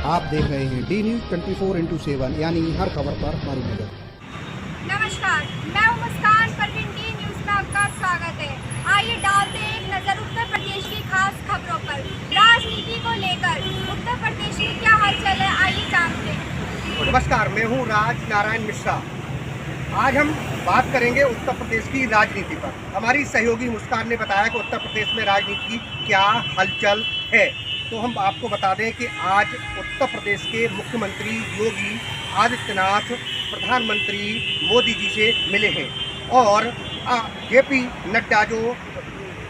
आप देख रहे हैं डी न्यूज 24x7 यानी हर खबर पर हमारी नजर। नमस्कार, मैं हूं मुस्कान। परवीन डी न्यूज में आपका स्वागत है। आइए डालते हैं एक नजर उत्तर प्रदेश की खास खबरों पर। राजनीति को लेकर उत्तर प्रदेश में क्या हलचल है, आइए जानते हैं। नमस्कार, मैं हूं राज नारायण मिश्रा। आज हम बात करेंगे उत्तर प्रदेश की राजनीति पर। हमारी सहयोगी मुस्कान ने बताया कि उत्तर प्रदेश में राजनीति की क्या हलचल है। तो हम आपको बता दें कि आज उत्तर प्रदेश के मुख्यमंत्री योगी आदित्यनाथ प्रधानमंत्री मोदी जी से मिले हैं और जेपी नड्डा जो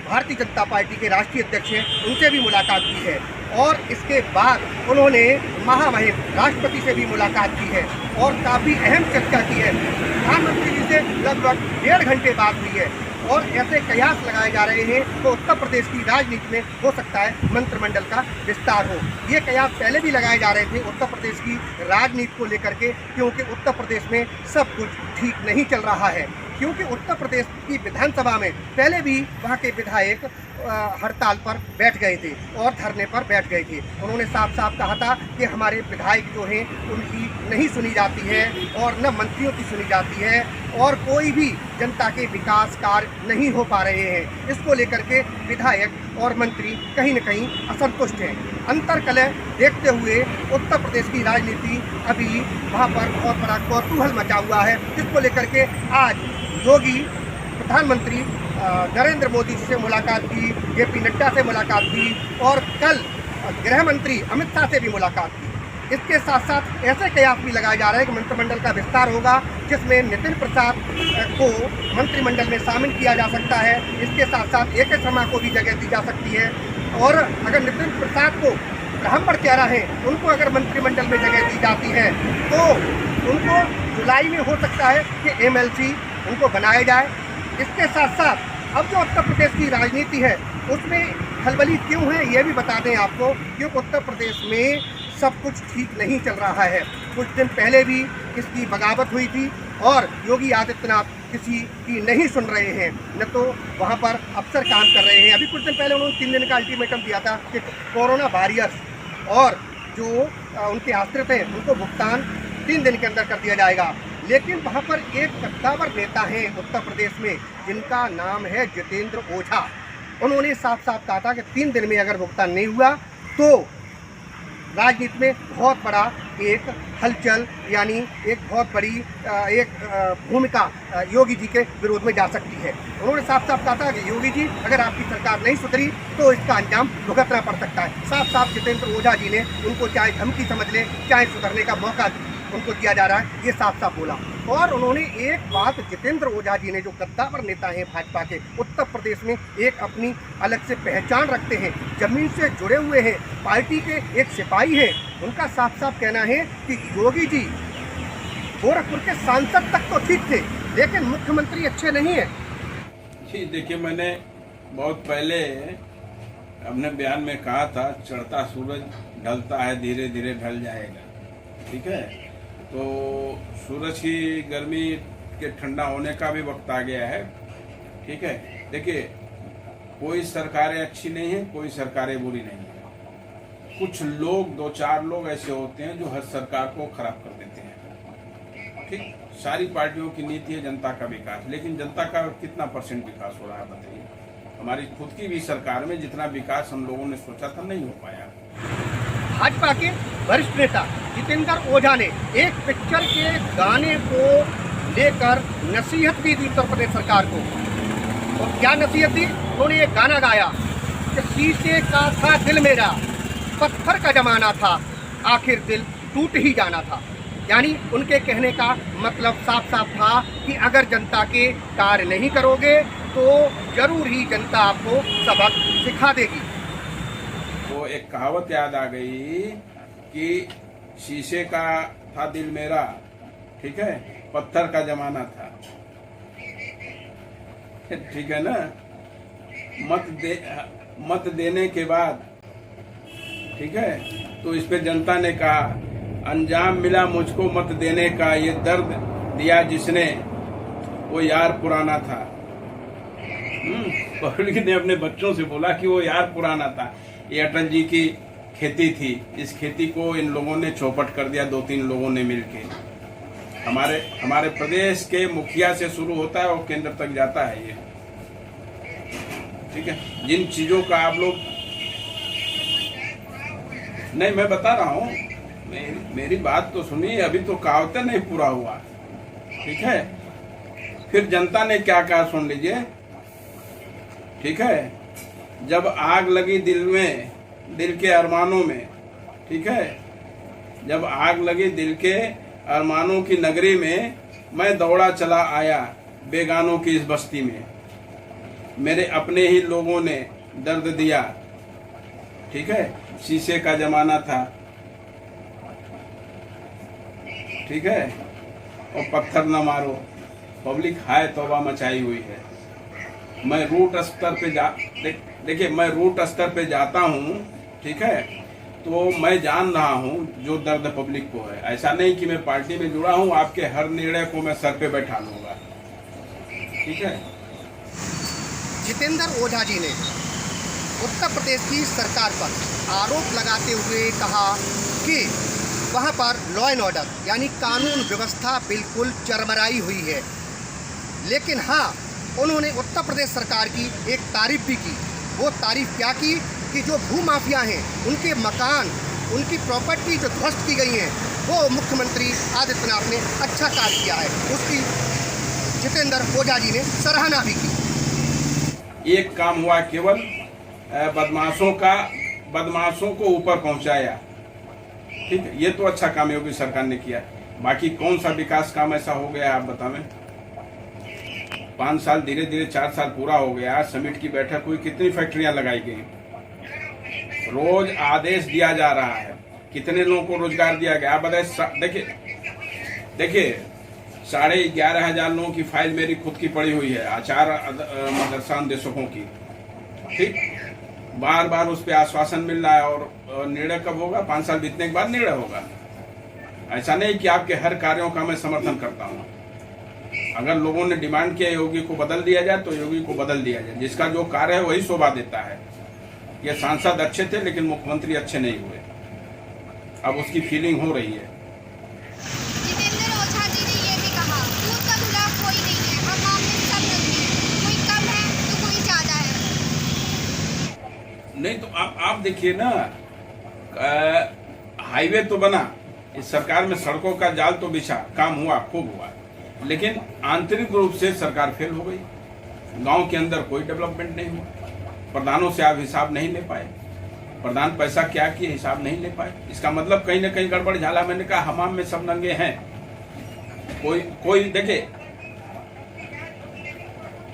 भारतीय जनता पार्टी के राष्ट्रीय अध्यक्ष हैं उनसे भी मुलाकात की है और इसके बाद उन्होंने महामहिम राष्ट्रपति से भी मुलाकात की है और काफ़ी अहम चर्चा की है। प्रधानमंत्री जी से लगभग 1.5 घंटे बात हुई है और ऐसे कयास लगाए जा रहे हैं तो उत्तर प्रदेश की राजनीति में हो सकता है मंत्रिमंडल का विस्तार हो। ये कयास पहले भी लगाए जा रहे थे उत्तर प्रदेश की राजनीति को लेकर के, क्योंकि उत्तर प्रदेश में सब कुछ ठीक नहीं चल रहा है। क्योंकि उत्तर प्रदेश की विधानसभा में पहले भी वहाँ के विधायक हड़ताल पर बैठ गए थे और धरने पर बैठ गए थे। उन्होंने साफ साफ कहा था कि हमारे विधायक जो हैं उनकी नहीं सुनी जाती है और न मंत्रियों की सुनी जाती है और कोई भी जनता के विकास कार्य नहीं हो पा रहे हैं। इसको लेकर के विधायक और मंत्री कहीं न कहीं असंतुष्ट हैं। अंतर्कलह देखते हुए उत्तर प्रदेश की राजनीति अभी वहाँ पर बहुत बड़ा कौतूहल मचा हुआ है, जिसको लेकर के आज योगी प्रधानमंत्री नरेंद्र मोदी जी से मुलाकात की, जेपी नड्डा से मुलाकात की और कल गृह मंत्री अमित शाह से भी मुलाकात की। इसके साथ साथ ऐसे कयास भी लगाए जा रहे हैं कि मंत्रिमंडल का विस्तार होगा, जिसमें नितिन प्रसाद को मंत्रिमंडल में शामिल किया जा सकता है। इसके साथ साथ ए के शर्मा को भी जगह दी जा सकती है और अगर नितिन प्रसाद को ब्राह्मण चेहरा है उनको अगर मंत्रिमंडल में जगह दी जाती है तो उनको जुलाई में हो सकता है कि MLC उनको बनाया जाए। इसके साथ साथ अब जो उत्तर प्रदेश की राजनीति है उसमें खलबली क्यों है ये भी बता दें आपको, क्योंकि उत्तर प्रदेश में सब कुछ ठीक नहीं चल रहा है। कुछ दिन पहले भी इसकी बगावत हुई थी और योगी आदित्यनाथ किसी की नहीं सुन रहे हैं, न तो वहाँ पर अफसर काम कर रहे हैं। अभी कुछ दिन पहले उन्होंने 3 दिन का अल्टीमेटम दिया था कि कोरोना वॉरियर्स और जो उनके आश्रित हैं उनको भुगतान 3 दिन के अंदर कर दिया जाएगा। लेकिन वहाँ पर एक कद्दावर नेता हैं उत्तर प्रदेश में जिनका नाम है जितेंद्र ओझा। उन्होंने साफ साफ कहा था कि 3 दिन में अगर भुगतान नहीं हुआ तो राजनीति में बहुत बड़ा एक हलचल यानी एक बहुत बड़ी भूमिका योगी जी के विरोध में जा सकती है। उन्होंने साफ साफ कहा था कि योगी जी अगर आपकी सरकार नहीं सुधरी तो इसका अंजाम भुगतना पड़ सकता है। साफ साफ जितेंद्र ओझा जी ने उनको चाहे धमकी समझ ले चाहे सुधरने का मौका उनको दिया जा रहा है, ये साफ साफ बोला। और उन्होंने एक बात जितेंद्र ओझा जी ने, जो कद्दावर नेता हैं भाजपा के, उत्तर प्रदेश में एक अपनी अलग से पहचान रखते हैं, जमीन से जुड़े हुए हैं, पार्टी के एक सिपाही हैं, उनका साफ साफ कहना है कि योगी जी गोरखपुर के सांसद तक तो ठीक थे लेकिन मुख्यमंत्री अच्छे नहीं है। जी देखिए, मैंने बहुत पहले अपने बयान में कहा था चढ़ता सूरज ढलता है, धीरे धीरे ढल जाएगा। ठीक है, तो सूरज की गर्मी के ठंडा होने का भी वक्त आ गया है। ठीक है, देखिए कोई सरकारें अच्छी नहीं है, कोई सरकारें बुरी नहीं है। कुछ लोग 2-4 लोग ऐसे होते हैं जो हर सरकार को खराब कर देते हैं। ठीक, सारी पार्टियों की नीति है जनता का विकास, लेकिन जनता का कितना % विकास हो रहा है बताइए। हमारी खुद की भी सरकार में जितना विकास हम लोगों ने सोचा था नहीं हो पाया। भाजपा के वरिष्ठ नेता जितेंद्र ओझा ने एक पिक्चर के गाने को लेकर नसीहत भी दी उत्तर प्रदेश सरकार को। और क्या नसीहत दी? उन्होंने एक गाना गाया कि शीशे का था दिल मेरा, पत्थर का जमाना था, आखिर दिल टूट ही जाना था। यानी उनके कहने का मतलब साफ साफ था कि अगर जनता के कार्य नहीं करोगे तो जरूर ही जनता आपको सबक सिखा देगी। वो एक कहावत याद आ गई कि शीशे का था दिल मेरा, ठीक है, पत्थर का जमाना था। ठीक है ना, मत देने के बाद, ठीक है, तो इस पे जनता ने कहा अंजाम मिला मुझको मत देने का, ये दर्द दिया जिसने वो यार पुराना था। पब्लिक ने अपने बच्चों से बोला कि वो यार पुराना था। ये अटल जी की खेती थी, इस खेती को इन लोगों ने चौपट कर दिया, 2-3 लोगों ने मिलके। हमारे प्रदेश के मुखिया से शुरू होता है और केंद्र तक जाता है ये, ठीक है। जिन चीजों का आप लोग नहीं, मैं बता रहा हूँ, मेरी बात तो सुनिए, अभी तो कहावतें नहीं पूरा हुआ, ठीक है। फिर जनता ने क्या कहा सुन लीजिए, ठीक है। जब आग लगी दिल के अरमानों में, ठीक है, जब आग लगी दिल के अरमानों की नगरी में, मैं दौड़ा चला आया बेगानों की इस बस्ती में। मेरे अपने ही लोगों ने दर्द दिया, ठीक है। शीशे का जमाना था, ठीक है, और पत्थर न मारो, पब्लिक हाय तौबा मचाई हुई है। मैं रूट स्तर पे देखिए मैं रूट स्तर पे जाता हूँ, ठीक है, तो मैं जान रहा हूँ जो दर्द पब्लिक को है। ऐसा नहीं कि मैं पार्टी में जुड़ा हूँ, आपके हर निर्णय को मैं सर पे बैठा लूंगा, ठीक है। जितेंद्र ओझा जी ने उत्तर प्रदेश की सरकार पर आरोप लगाते हुए कहा कि वहां पर लॉ एंड ऑर्डर यानी कानून व्यवस्था बिल्कुल चरमराई हुई है। लेकिन हाँ, उन्होंने उत्तर प्रदेश सरकार की एक तारीफ भी की। वो तारीफ क्या की कि जो भूमाफिया हैं उनके मकान, उनकी प्रॉपर्टी जो ध्वस्त की गई हैं, वो मुख्यमंत्री आदित्यनाथ ने अच्छा कार्य किया है। उसकी जितेंद्र ओझा जी ने सराहना भी की। एक काम हुआ केवल बदमाशों को ऊपर पहुंचाया, ठीक है। ये तो अच्छा काम योगी सरकार ने किया। बाकी कौन सा विकास काम ऐसा हो गया आप बतावें? 5 साल धीरे धीरे 4 साल पूरा हो गया, समिट की बैठक हुई, कितनी फैक्ट्रियां लगाई गई, रोज आदेश दिया जा रहा है, कितने लोगों को रोजगार दिया गया आप बताइए। देखिए 11,500 लोगों की फाइल मेरी खुद की पड़ी हुई है, आचार मदरसा निदेशकों की, ठीक। बार बार उस पर आश्वासन मिल रहा है, और निर्णय कब होगा? 5 साल बीतने के बाद निर्णय होगा। ऐसा नहीं कि आपके हर कार्यों का मैं समर्थन करता हूँ। अगर लोगों ने डिमांड किया योगी को बदल दिया जाए तो योगी को बदल दिया जाए, जिसका जो कार्य है वही शोभा देता है। ये सांसद अच्छे थे लेकिन मुख्यमंत्री अच्छे नहीं हुए, अब उसकी फीलिंग हो रही है। जितेंद्र ओझा जी ने ये भी कहा, दूध का धुला कोई नहीं है, हम आम में सब नदी है, कोई कम है तो कोई ज्यादा है। नहीं तो आप देखिए ना, हाईवे तो बना, इस सरकार में सड़कों का जाल तो बिछा, काम हुआ, खूब हुआ, लेकिन आंतरिक रूप से सरकार फेल हो गई। गांव के अंदर कोई डेवलपमेंट नहीं हुआ, प्रधानों से आप हिसाब नहीं ले पाए, प्रधान पैसा क्या किए हिसाब नहीं ले पाए। इसका मतलब कहीं ना कहीं गड़बड़ झाला। मैंने कहा हमाम में सब नंगे हैं, कोई देखे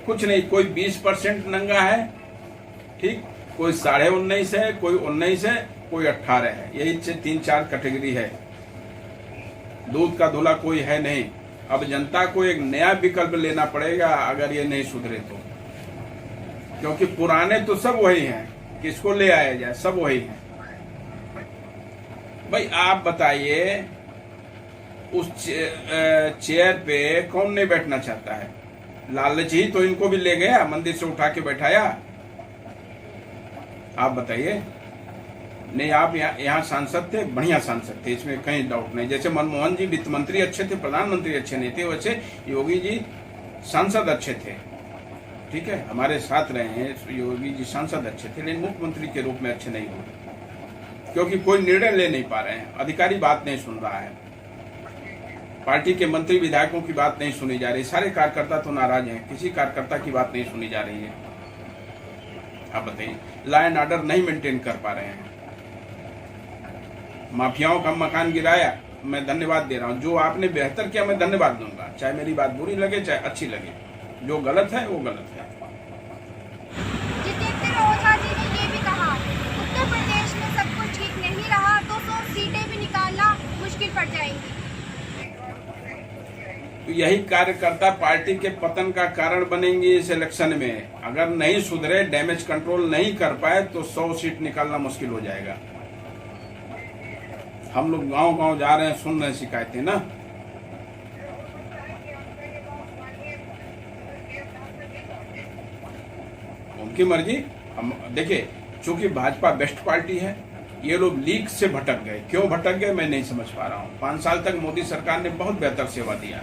कुछ नहीं, कोई 20% नंगा है, ठीक, कोई 19.5 है, कोई 19 है, कोई 18 है, यही 3-4 कैटेगरी है। दूध का धुला कोई है नहीं। अब जनता को एक नया विकल्प लेना पड़ेगा अगर ये नहीं सुधरे तो, क्योंकि पुराने तो सब वही हैं, किसको ले आया जाए, सब वही हैं। भाई आप बताइए, उस चेयर पे कौन नहीं बैठना चाहता है? लालच ही तो इनको भी ले गया, मंदिर से उठा के बैठाया। आप बताइए। नहीं, आप यहाँ सांसद थे, बढ़िया सांसद थे, इसमें कहीं डाउट नहीं। जैसे मनमोहन जी वित्त मंत्री अच्छे थे, प्रधानमंत्री अच्छे नहीं थे, वैसे योगी जी सांसद अच्छे थे, ठीक है, हमारे साथ रहे हैं। योगी जी सांसद अच्छे थे, लेकिन मुख्यमंत्री के रूप में अच्छे नहीं हुए, क्योंकि कोई निर्णय ले नहीं पा रहे हैं, अधिकारी बात नहीं सुन रहा है, पार्टी के मंत्री विधायकों की बात नहीं सुनी जा रही, सारे कार्यकर्ता तो नाराज हैं, किसी कार्यकर्ता की बात नहीं सुनी जा रही है। आप बताइए, लॉ एंड ऑर्डर नहीं मेंटेन कर पा रहे हैं। माफियाओं का मकान गिराया, मैं धन्यवाद दे रहा हूं, जो आपने बेहतर किया मैं धन्यवाद दूंगा, चाहे मेरी बात बुरी लगे चाहे अच्छी लगे, जो गलत है वो गलत है। जितेंद्र ओझा जी ने ये भी कहा, उत्तर प्रदेश में सब कुछ ठीक नहीं रहा तो 100 सीटें भी निकालना मुश्किल पड़ जाएंगी। तो यही कार्यकर्ता पार्टी के पतन का कारण बनेंगे इस इलेक्शन में। अगर नहीं सुधरे, डैमेज कंट्रोल नहीं कर पाए तो 100 सीट निकालना मुश्किल हो जाएगा। हम लोग गांव-गांव जा रहे हैं, सुन रहे हैं शिकायतें ना। उनकी मर्जी। हम देखिए, चूंकि भाजपा बेस्ट पार्टी है, ये लोग लीक से भटक गए। क्यों भटक गए मैं नहीं समझ पा रहा हूँ। 5 साल तक मोदी सरकार ने बहुत बेहतर सेवा दिया,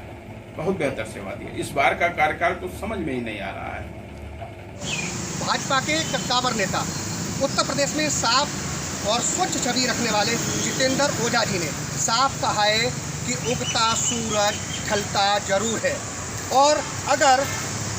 बहुत बेहतर सेवा दिया। इस बार का कार्यकाल तो समझ में ही नहीं आ रहा है। भाजपा के कद्दावर नेता उत्तर प्रदेश में साफ और स्वच्छ छवि रखने वाले जितेंद्र ओझा जी ने साफ कहा है कि उगता सूरज ढलता जरूर है, और अगर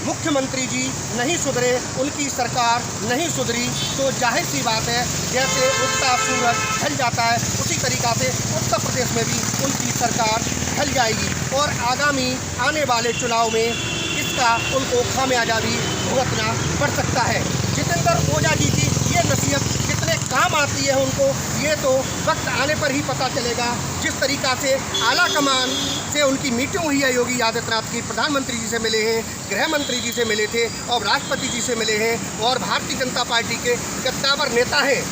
मुख्यमंत्री जी नहीं सुधरे, उनकी सरकार नहीं सुधरी, तो जाहिर सी बात है जैसे उगता सूरज ढल जाता है उसी तरीक़ा से उत्तर प्रदेश में भी उनकी सरकार ढल जाएगी और आगामी आने वाले चुनाव में इसका उनको खामियाजा भी भुगतना पड़ सकता है। जितेंद्र ओझा जी की ये नसीहत कितने काम आती है उनको, ये तो वक्त आने पर ही पता चलेगा। जिस तरीक़ा से आला कमान से उनकी मीटिंग हुई है योगी आदित्यनाथ की, प्रधानमंत्री जी से मिले हैं, गृह मंत्री जी से मिले थे और राष्ट्रपति जी से मिले हैं, और भारतीय जनता पार्टी के कद्दावर नेता हैं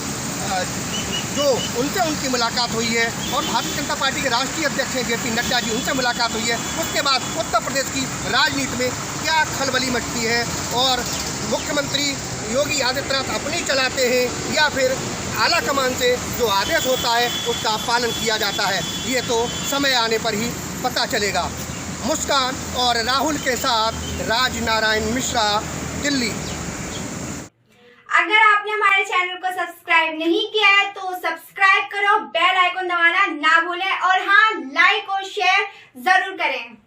जो उनसे उनकी मुलाकात हुई है, और भारतीय जनता पार्टी के राष्ट्रीय अध्यक्ष हैं JP नड्डा जी, उनसे मुलाकात हुई है। उसके बाद उत्तर प्रदेश की राजनीति में क्या खलबली मचती है और मुख्यमंत्री योगी आदित्यनाथ अपनी चलाते हैं या फिर आला कमान से जो आदेश होता है उसका पालन किया जाता है, ये तो समय आने पर ही पता चलेगा। मुस्कान और राहुल के साथ राजनारायण मिश्रा, दिल्ली। अगर आपने हमारे चैनल को सब्सक्राइब नहीं किया है तो सब्सक्राइब करो, बेल आइकन दबाना ना भूलें और हाँ, लाइक और शेयर जरूर करें।